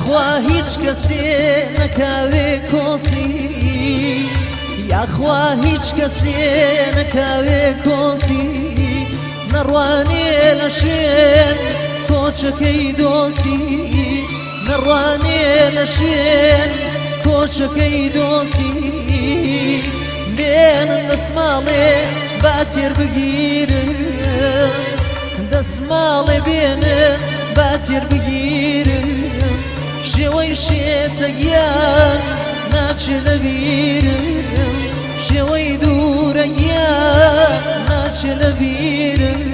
یاخوا هیچ کەسێ نەکاوێ کۆسی یاخوا هیچ کەسێ نەکاوێ کۆسی نەڕوانێ لە شوێن کۆچەکەی دۆسی نەڕوانێ لە شوێن کۆچەکەی دۆسی بێنن دەسماڵێ با تێر بگیرن دەسماڵێ بێنن با تێر بگیرن شێوەی شێتەگیان ناچێ لەبیرم شێوەی دوورەگیان ناچێ لەبیرم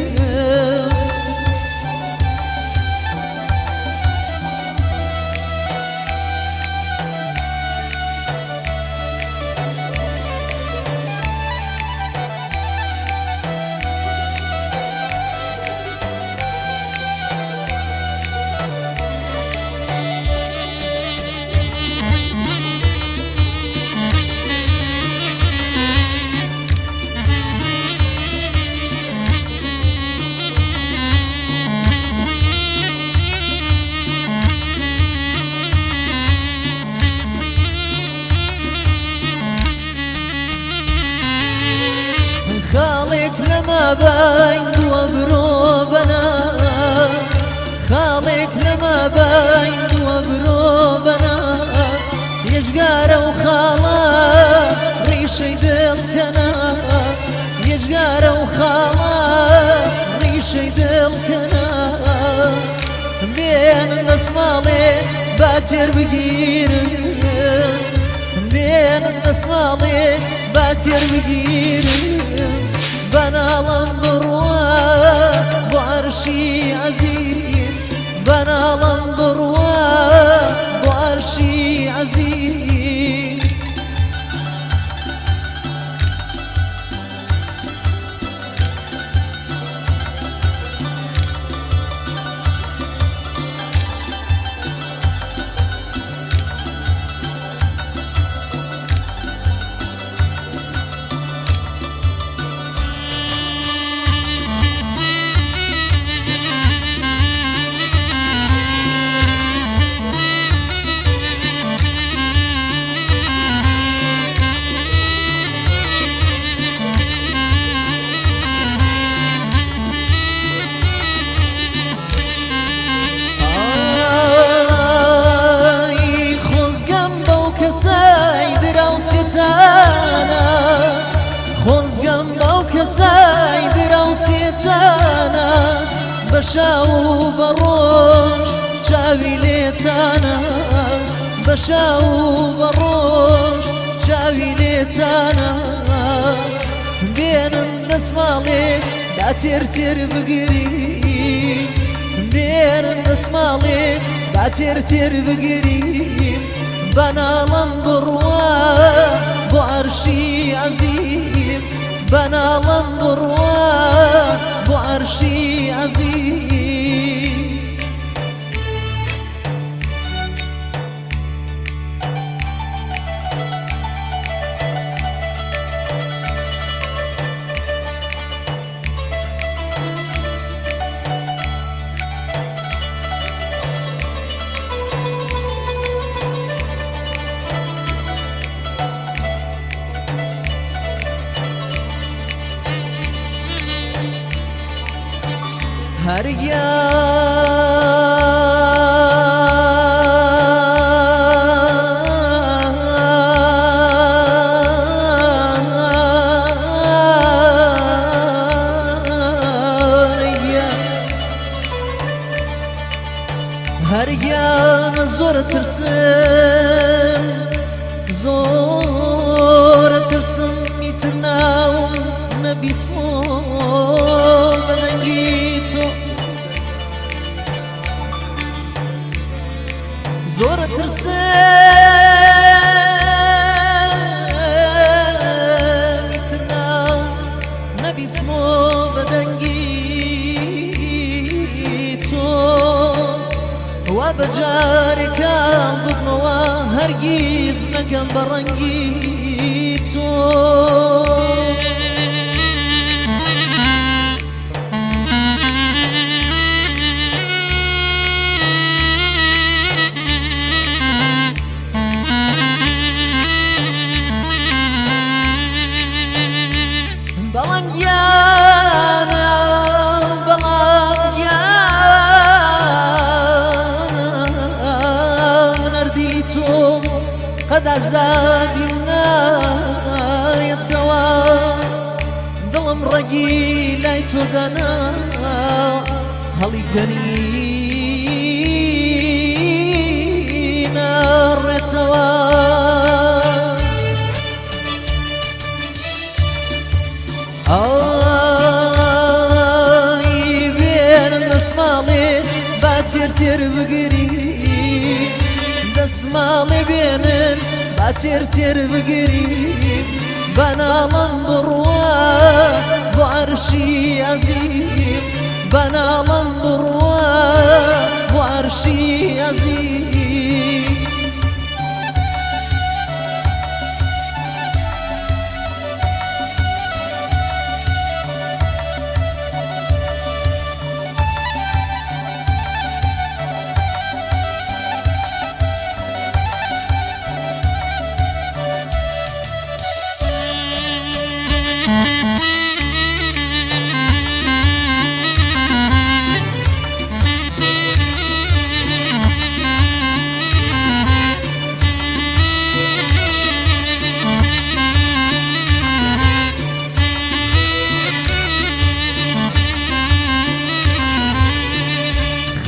خاڵێک لەما بایندووە برۆ بەنا خاڵێک لەما بایندووە برۆ بەنا یەجگارە و خاڵە ڕیشەی دڵکەنا یەجگارە و خاڵە ڕیشەی دڵکەنا بێنن دەسماڵێ با تێر بگیرن بێنن دەسماڵێ با تێر بگیرن بەناڵم بڕوە بۆ عەرشی عەزیز بەناڵم بڕوە بۆ عەرشی عەزیز خۆزگەم بەو کەسای دراوسێتانە بەشاو و بەڕۆژ چاوی لێتانە بەشاو و بەڕۆژ چاوی لێتانە بێنن دەسماڵێ دا تێر تێر بگری بێنن دەسماڵێ با تێر تێر بگری بەناڵم بڕوە بۆ عەرشی عەزیز بەناڵم بڕوە بۆ عەرشی عەزیز هەر هەریان زۆر ترسم زۆر ترسم میتر ناوم نەبیسمۆ بەنەنگی تۆ زۆر ترسم میتر ناوم نەبیسمۆ بەدەنگی تۆ وا بەجارێکان ببمەوە هەرگیز نەگەم بە ڕەنگی تۆ بەڵام گیانە بەڵام گیان نەردیلی تۆ قەت ئازادی نایەتەوە دڵم ڕەگی لای تۆ دانا هەڵی گەری ناڕێتەوە ئای بێنن دەسماڵێ با تێر بگری دەسماڵێ بێنن با تێر بگری بەناڵم بڕوە بۆ عەرشی عەزیم بەناڵم بڕوە بۆ عەرشی عەزیم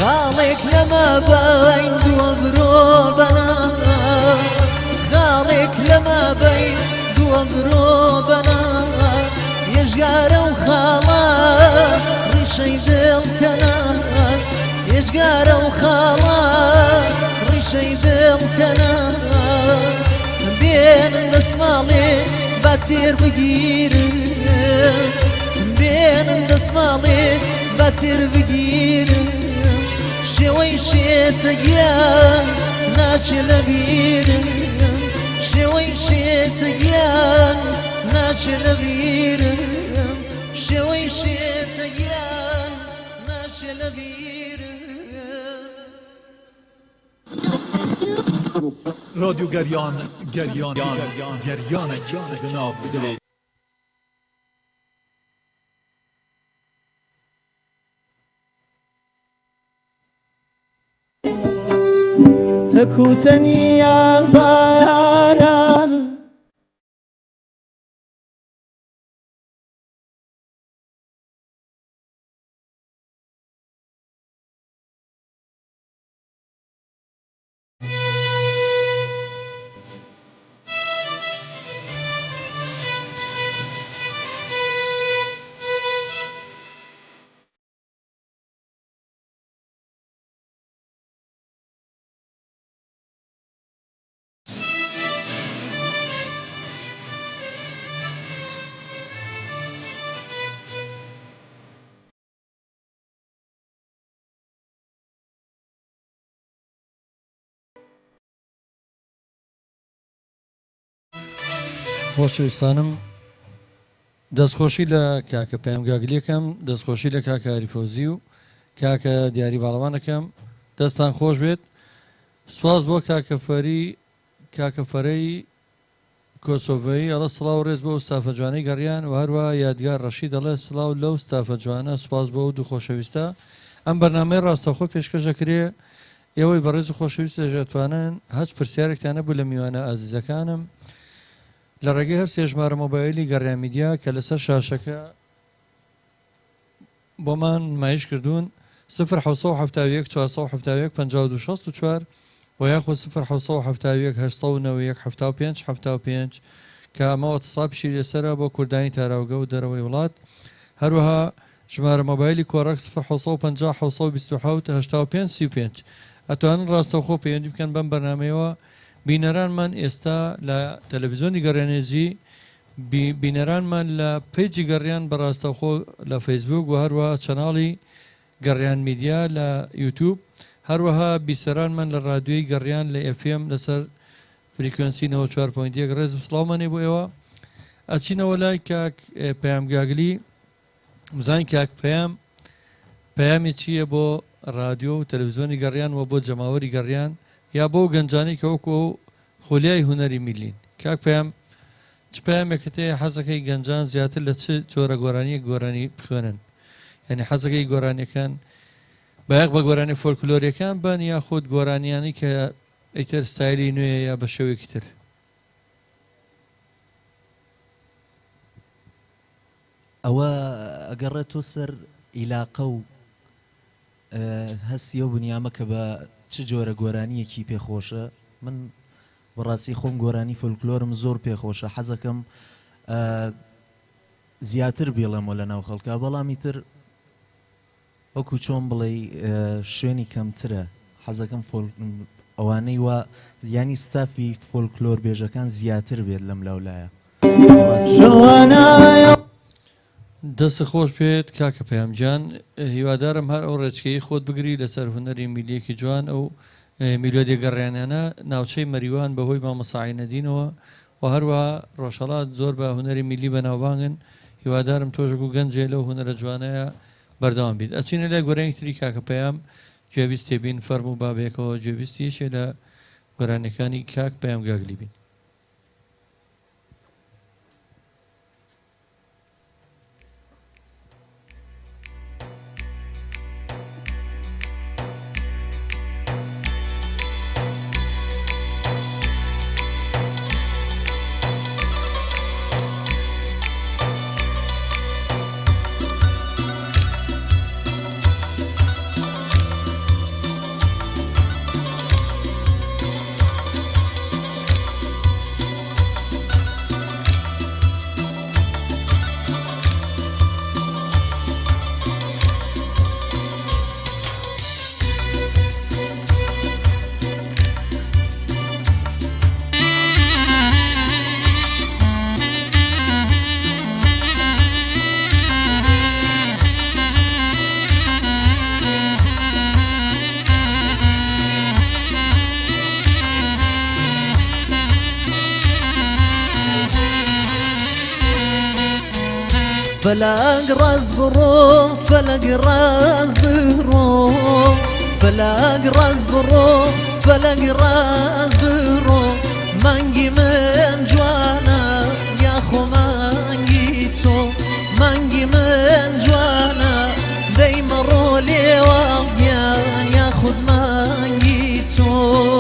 خاڵێک لەمە بەین دووە برۆ بەنا خاڵێک لەمە بەین دووە برۆ بەنا هێژگارە و خاڵە ڕیشەی دڵکەنە هێژگارە و خاڵە ڕیشەی دڵکەنە بێنن دەسماڵێ با تێر بگیرن بێنن دەسماڵێ با تێر بگیرن شێوەی شێتەگیان ناچێ لە بیرم شێوەی شێتەگیان ناچێ لە بیرم شێوەی شێتەگیان ناچێ لە بیرم رادیو گریان جناب دلی تكوتني يا باران خۆشەویستانم دەستخۆشی لە کاکە پەیامگاگلیەکەم دەستخۆشی لە کاکە عەریفەوزی و کاکە دیاری باڵەوانەکەم دەستان خۆش بێت سوپاس بۆ کاکە فەرەی کۆسۆڤایی ئەڵە سڵاو ڕێز بۆ ستافە جوانەی گەڕیان و هەروە یادگار ڕەشید دەڵێ سڵاو لەو ستافە جوانە سوپاس بۆ و دوو خۆشەویستە ئەم بەرنامەی ڕاستەوخۆ پێشکەش دەکرێ ئێوەی بەڕێز و خۆشەویست دەژێتوانن هەچ پرسیارێکتان نەبوو لە میوانە ئازیزەکانم لە ڕێگەی هەر سێ ژمارە مۆبایلی گەڕیان میدیا کە لەسەر شاشەکە بۆمان نمایش کردوون 070 471 5264 و یاخود 070 891 75 75 کە ئەمە واتساپشی لێسەرە بۆ کوردانی تاراوگە و دەرەوەی وڵات هەروەها ژمارە مۆبایلی کۆڕەک 050 727 85 35 ئەتوانن ڕاستەوخۆ پەیوەندی بکەن بەم بەرنامەیەوە بینەرانمان ئێستا لە تەلەڤیزۆنی گەڕێنێزی بینەرانمان لە پیجی گەڕیان بەڕاستەوخۆ لە فەیسبوک و هەروەها چەناڵی گەڕیان میدیا لە یوتیوب هەروەها بیسەرانمان لە ڕادیۆی گەڕیان لە FM لەسەر فریکوێنسی 94.1 ڕێز و سڵاومانێ بۆ ئێوە ئەچینەوە لای کاک پەیامگاگلی بزانین کاک پەیامی چییە بۆ رادیۆ و تەلەڤیزۆنی گەڕیان و بۆ جەماوەری گەڕیان یا بۆ گەنجانی کە وەکو خۆلیای هونەری میلین کاک پەیام پامێکتەیە حەزەکەی گەنجان زیاتر لە چ جۆرە گۆرانیە گۆرانی بخوێنن یعنی حەزەکەی گۆرانیەکان بایەق بە گۆرانی فۆلکلۆریەکان بن یا خۆت گۆرانیانی کە ئەیتر ستایلی نوێ یا بە شێوەیەکی تر ئەوە ئەگەڕێتۆ سەر ئیلاقە و هەستیە و بنیامە کە بە چ جۆرە گۆرانیەکی پێخۆشە من بەڕاستی خۆم گۆرانی فۆلکلۆرم زۆر پێخۆشە حەزەکەم زیاتر بێڵێمەوە لە ناو خەڵکە بەڵامی تر وەکو چۆن بڵێ شوێنی کەمترە حەزەکەم ئەوانەی وا ینی ستافی فۆلکلۆر بێژەکان زیاتر بێت لەم لەولایە دەست خۆش پێت کاکە پەیامجان هیوادارم هەر ئەو ڕێچکەی خۆت بگری لەسەر هونەری میلیەکی جوان ئەو میلۆدی گەڕیانیانە ناوچەی مەریوان بەهۆی مامەساعینەدینەوە و هەروەها ڕۆژهەڵات زۆر بە هونەری میلی بەناوبانگن هیوادارم تۆژک و گەنجێ لەو هونەرە جوانەیە بەردەوام بیت ئەچینە لای گۆرانێکی تری کاکە پەیام گوێبیست تێبین فەرموو بابێکەوە گوێبیستیشێ لە گۆرانەکانی کاک پەیام گاگلی بین فلق راز برو فلق راز برو فلق راز برو فلق راز برو منگی من جوانا یا خو منگی تو منگی من جوانا دیم رو لیوان یا خود منگی تو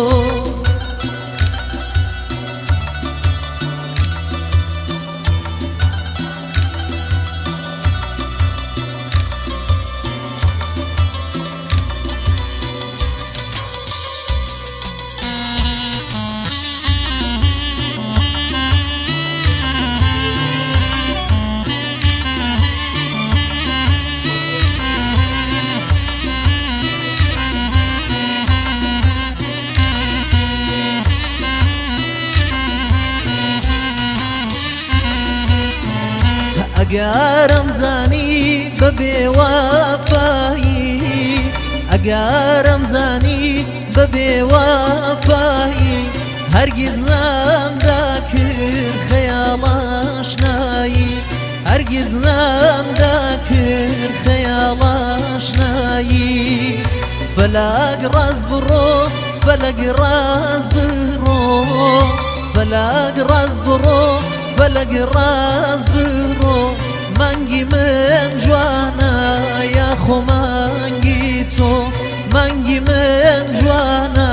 ئەگەرم زانی بەبێ وەفایی ئەگەرم زانی بەبێ وەفایی هەرگیز نەمدەکرد خەیاڵ ئاشنایی هەرگیز نەمدەکرد خەیاڵ ئاشنایی فەلەک ڕاست بڕۆ فەلەک ڕاست بڕۆ فەلەک ڕاست بڕۆ فەلەک ڕاست بڕۆ مانگی من جوانە یا خۆ مانگی تۆ مانگی من جوانە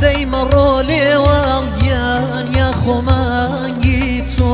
دەیمە ڕۆ لێوان گیان یا خۆ مانگی تۆ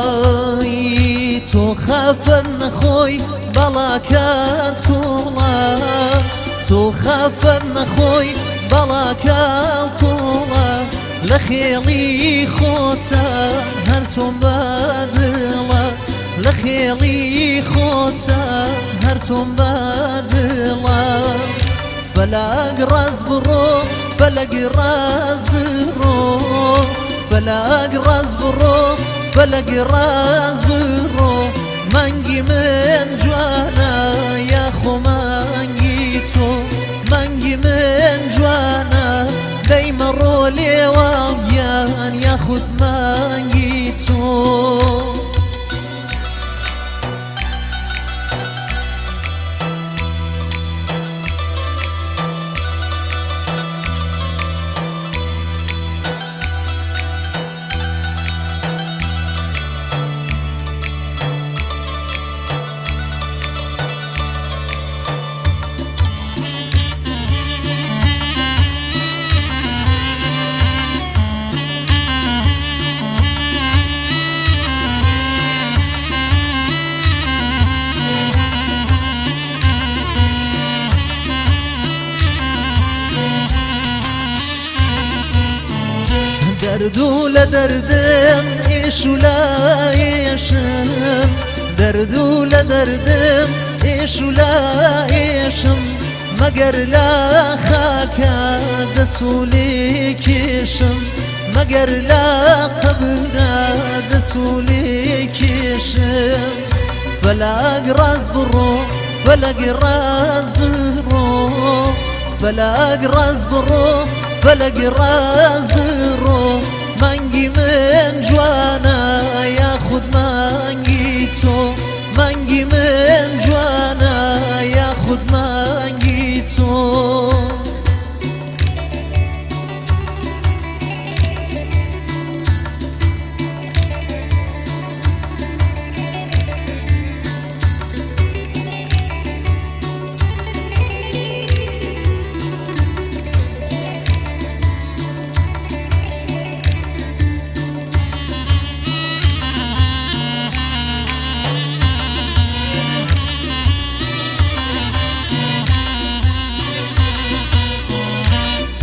ئای تۆ خەفەت نەخۆی بەڵاکەت کوڵە تۆ خەفەت نەخۆی بەڵاکەت کوڵە لە خێڵی خۆتە هەر تۆم بەدڵە لە خێڵی خۆتە هەر تۆم بەدڵە فەلاگ ڕاز بڕۆ فەلەگ ڕاز بڕۆ فەلاگ ڕاز بڕۆ فەلەگ ڕاز بڕۆ مانگی من جوانە یاخۆ مانگی تۆ مانگی من جوانە دەیمەڕۆ لێوانیان یاخود مانگی تۆ دردو لدردم ایشو لایشم دردو لدردم ایشو لایشم مگر لا خاکا دسولی کشم مگر لا قبرا دسولی کشم فلاگ راز برو فلاگ راز برو فلاگ راز برو فەلەگ ڕاز بڕۆ مانگی من جوانە یاخود مانگی تۆ مانگی من جوانە یاخود مانگی تۆ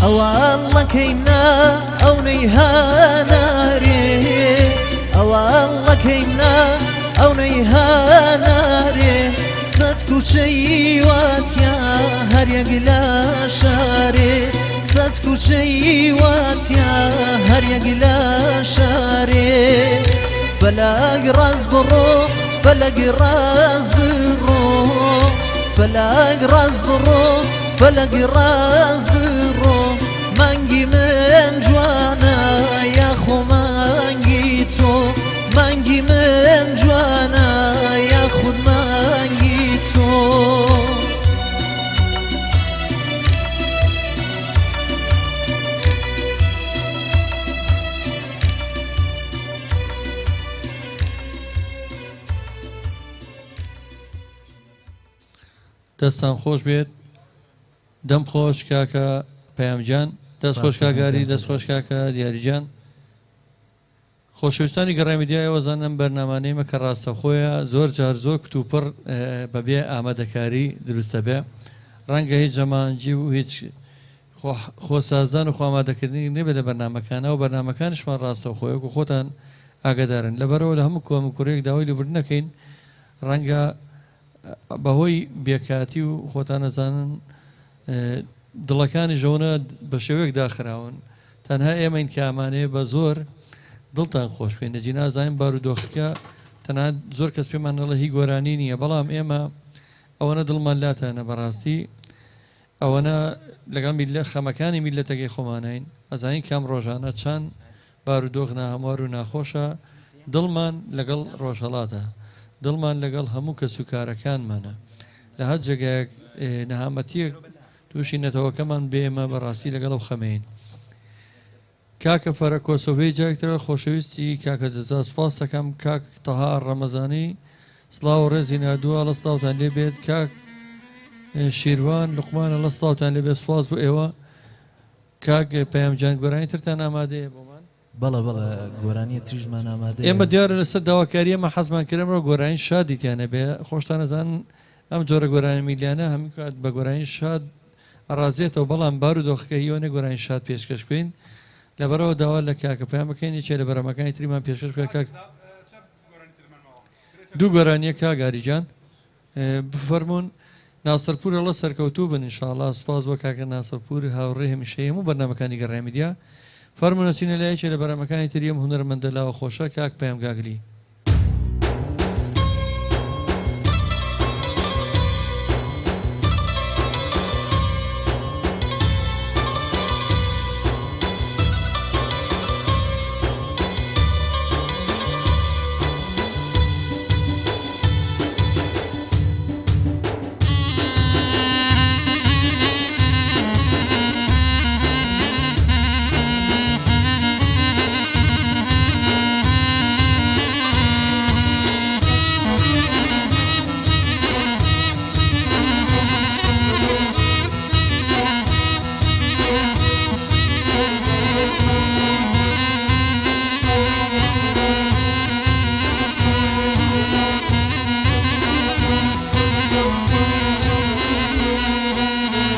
ئەوانڵە کەیمنا ئەو نەیهانارێ ئەوانڵە کەیمنا ئەو نەیهانارێ سەد کوچەی واتیا هەر یەک لە شارێ سەد کوچەی واتیا هەر یەک لە شارێ فەلاگ ڕاز بڕۆ فەلەگ ڕاز بڕۆ فەلاگ ڕاز بڕۆ فەلەگ ڕاز بڕۆ مانگی من جوانە یاخۆ مانگی تۆ مانگی من جوانە یاخود مانگی تۆ دەستان خۆش بێت دەم خۆش کاکە پەیامجان دەست خۆش کاگاری دەست خۆش کاکە دیاریجان خۆشەویستانی گەڕایمیدیایەوە زانم بەرنامانەیمە کە ڕاستەخۆیە زۆر جار زۆر کتوپڕ بەبێ ئامادەکاری دروستە بێ ڕەنگە هیچ جەمانجی و هیچ خۆسازان و خۆئامادەکردنی نەبێ لە بەرنامەکانە و بەرنامەکانشمان ڕاستەخۆیە و خۆتان ئاگادارن لەبەرەوە لە هەموو کۆمەکوڕێک داوای لێبوردن نەکەین ڕەنگە بەهۆی بێکاتی و خۆتان نەزانن دڵەکانی ژەونە بە شێوەیەک داخراون تەنها ئێمەین کە ئامانەیە بە زۆر دڵتان خۆش بێن نەجی نازانین بارودۆخەکە تەنها زۆر کەس پێمان نەڵێ هی گۆرانی نییە بەڵام ئێمە ئەوەنە دڵمان لاتانە بەڕاستی ئەوەنە لەگەڵ خەمەکانی میلەتەکەی خۆمانین ئەزانین کام ڕۆژانە چەند بارودۆخ ناهەموار و ناخۆشە دڵمان لەگەڵ ڕۆژهەڵاتە دڵمان لەگەڵ هەموو کەس و کارەکانمانە لە هەر جێگایەک نەهامەتیەک تووشی نەتەوەکەمان بێمە بەڕاستی لەگەڵ ئەو خەمەین کاکە فەرە کۆسۆڤەی جارێکترە خۆشەویستی کاکە جەزا سوپاس دەکەم کاک تەها ڕەمەزانی سڵاو و ڕێزی نردووە لە سڵاوتان لێ بێت کاک شیروان لوقمانە لە سڵاوتان لێ بێت سوپاس بۆ ئێوە کاک پەیامجان گۆرانی ترتان ئامادەیە بۆمان بەڵە بەڵە گۆرانی تریژمان ئامادە ئێمە دیارە لەسەر داواکاری ئەمە حەزمان کردەوە گۆرانی شادیتیانە بێ خۆشتان نەزان ئەم جۆرە گۆرانی میلیانە هەموو کات بە گۆرانی شاد ئەڕازێتەوە بەڵام بارودۆخەکە هیوانە گۆرانی شاد پێشکەش بکەین لەبەرەوە داوا لە کاکە پێیان بکەین چێ لە بەرەمەکانی تریمان پێشکەش بکە کاک دوو گۆرانیە کاگاریجان بفەرمونون ناسەرپور هەڵە سەرکەوتوو بن ئینشاءڵڵا سوپاس بۆ کاکە ناسەرپور هاوڕێ هەمیشەیە هەموو بەرنامەکانی گەڕێمیدیا فەرمونە چینە لایەکێ لە بەرنامەکانی تریم هونەرمەندە لاوە خۆشە کاک پەیام گاگری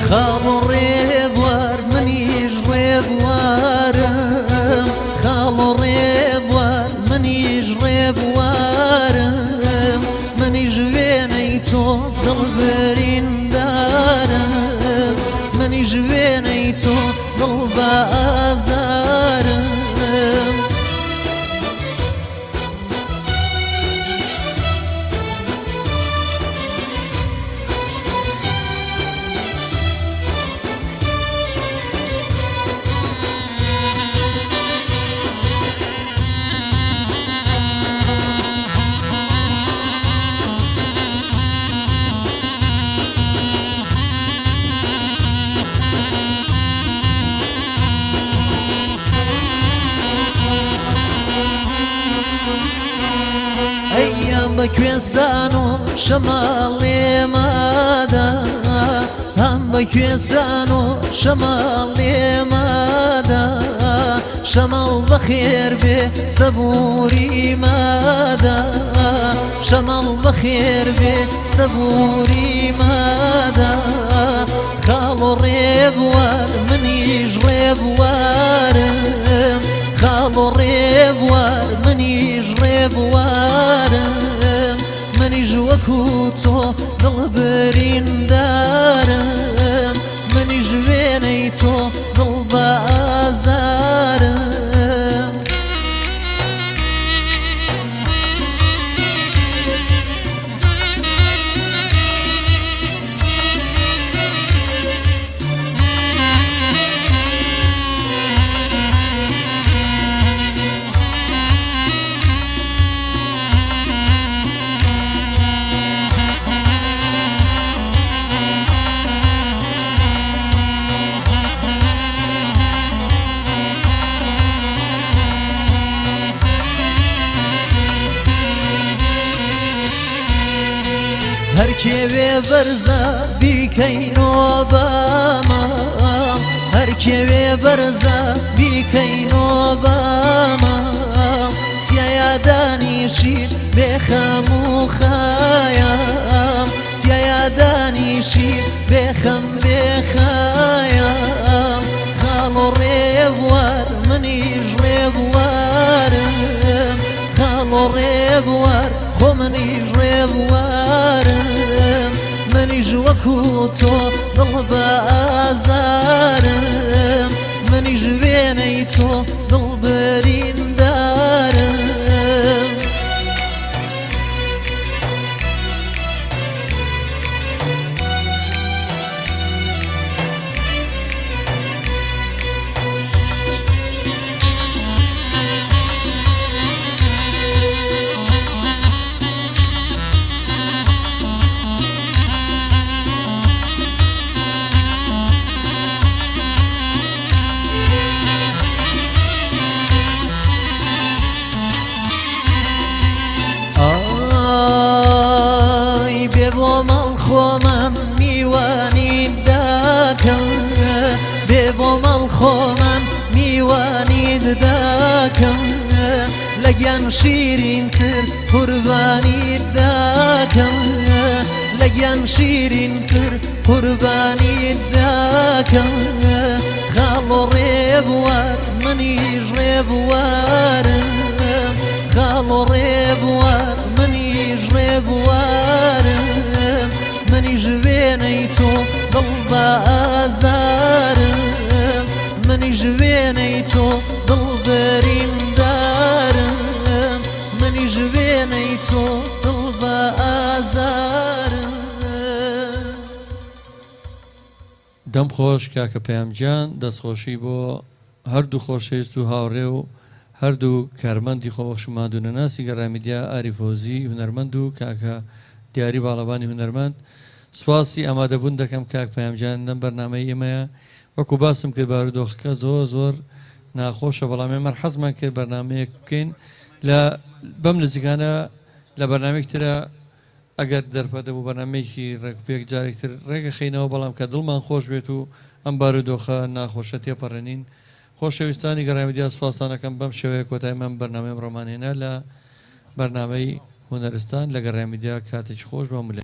خاڵ و ڕێبوار منیش ڕێبوارم خاڵ و ڕێبوار منیش ڕێبوارم منیش وێنەی تۆ دڵبەریندارم منیش وێنەی تۆ دڵ بە ئازارم ئەیام بە کوێستان و شەماڵێ مادا هەم بە کوێستان و شەماڵێ مادا شەماڵ بەخێر بێ سەبووری مادا شەماڵ بەخێر بێ سەبووری مادا خاڵ و ڕێبوار منیش ڕێبوارم خاڵ و ڕێبوار منیش ڕێبوارم منیش وەکو تۆ دڵبەریندارم منیش وێنەی تۆ دڵ بە ئازارم هەر کێوێ بەرزە بیکەینەوە بەماڵ هەر کێوێ بەرزە بیکەینەوە بەماڵ تیایە دانیشی بێخەم و خەیاڵ تیایە دانیشی بێخەم بێخەیاڵ خاڵ و ڕێبوار منیش ڕێبوارم خاڵ و ڕێبوار خۆ منیش ڕێبوارم منیش وەکو تۆ دڵ بە ئازارم منیش وێنەی تۆ دڵبەریندارم بۆ ماڵ خۆمان میوانی داکەم بێ بۆ ماڵ خۆمان میوانی داکەم لەگیان شیرینتر قوربانی داکەم لەگیان شیرینتر قوربانی داکەم خاڵ و ڕێبوار منیش ڕێبوارم خاڵ و ڕێبوار منیش ڕێبوارم منیش وێنەی تۆ دڵ بە ئازارم منیش وێنەی تۆ دڵ بەریندارم منیش وێنەی تۆ دڵ بە ئازارم. دەم خۆش کاکە پەیامگیان دەستخۆشی بۆ هەردوو خۆشەویست و هاوڕێ و هەردوو کارمەندی خۆبەخشومان دوونەناسی گەڕامیدیا ئاریفۆزی هونەرمەند و کاکە دیاری باڵەبانی هونەرمەند سواسی ئامادەبوون دەکەم کاک پەیامگیان لەم بەرنامەی ئێمەیە وەکو باسم کرد بارودۆخەکە زۆر ناخۆشە بەڵام ئێمە حەزمان کرد بەرنامەیەک بکەین لە بەم نزیکانە لە بەرنامەیەک ترە ئەگەر دەرپەدە بوو بەرنامەیەکی ڕێکپێک جارێکتر ڕێگە خینەوە بەڵام کە دڵمان خۆش بێت و ئەم بارودۆخە ناخۆشە تێپەڕێنین خۆشەویستانی گەڕامیدیا سوپاسانەکەم بەم شێوەیە کۆتایمان بەرنامەی ڕۆمانێنە لە بەرنامەی هونەرستان لە گەڕامیدیا کاتێکی خۆش بەمولێ